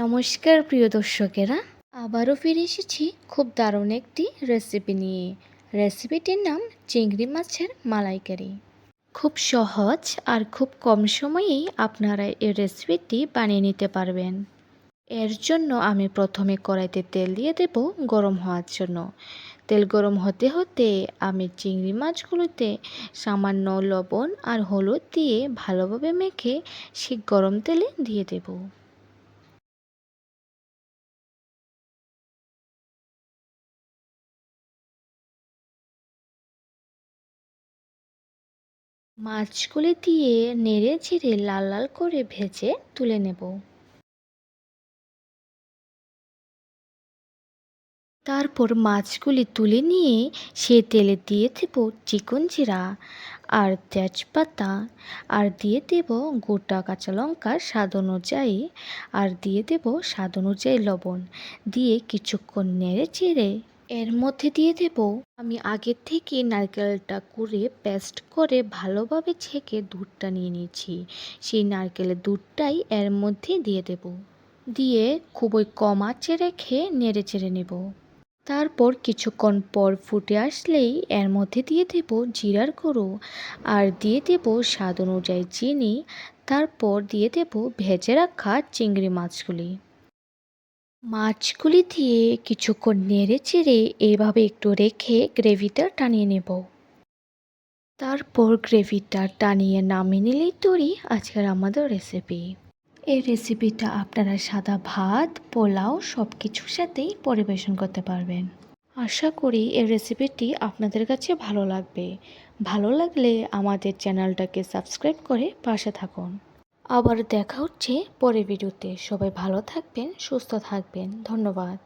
নমস্কার প্রিয় দর্শকেরা, আবারও ফিরে এসেছি খুব দারুণ একটি রেসিপি নিয়ে। রেসিপিটির নাম চিংড়ি মাছের মালাইকারি। খুব সহজ আর খুব কম সময়েই আপনারা এই রেসিপিটি বানিয়ে নিতে পারবেন। এর জন্য আমি প্রথমে কড়াইতে তেল দিয়ে দেব গরম হওয়ার জন্য। তেল গরম হতে হতে আমি চিংড়ি মাছগুলোতে সামান্য লবণ আর হলুদ দিয়ে ভালোভাবে মেখে সেই গরম তেলে দিয়ে দেব। মাছগুলি দিয়ে নেড়ে চেড়ে লাল লাল করে ভেজে তুলে নেব। তারপর মাছগুলি তুলে নিয়ে সে তেলে দিয়ে দেব চিকন জিরা আর তেজপাতা, আর দিয়ে দেব গোটা কাঁচা লঙ্কা স্বাদ অনুযায়ী, আর দিয়ে দেব স্বাদ অনুযায়ী লবণ, দিয়ে কিছুক্ষণ নেড়ে চেড়ে এর মধ্যে দিয়ে দেব আমি আগের থেকে নারকেলটা কুড়ে পেস্ট করে ভালোভাবে ছেঁকে দুধটা নিয়ে নিয়েছি। সেই নারকেলের দুধটাই এর মধ্যে দিয়ে দেব, দিয়ে খুবই কম আঁচে রেখে নেড়ে চেড়ে নেব। তারপর কিছুক্ষণ পর ফুটে আসলেই এর মধ্যে দিয়ে দেব জিরার গুঁড়ো, আর দিয়ে দেব স্বাদ অনুযায়ী চিনি। তারপর দিয়ে দেব ভেজে রাখা চিংড়ি মাছগুলি দিয়ে কিছুক্ষণ নেড়ে চেড়ে এইভাবে একটু রেখে গ্রেভিটা টানিয়ে নেব। তারপর গ্রেভিটা টানিয়ে নামিয়ে নিলেই তৈরি আজকের আমাদের রেসিপি। এই রেসিপিটা আপনারা সাদা ভাত, পোলাও সব কিছুর সাথেই পরিবেশন করতে পারবেন। আশা করি এই রেসিপিটি আপনাদের কাছে ভালো লাগবে। ভালো লাগলে আমাদের চ্যানেলটাকে সাবস্ক্রাইব করে পাশে থাকুন। আবার দেখা হচ্ছে পরের ভিডিওতে। সবাই ভালো থাকবেন, সুস্থ থাকবেন। ধন্যবাদ।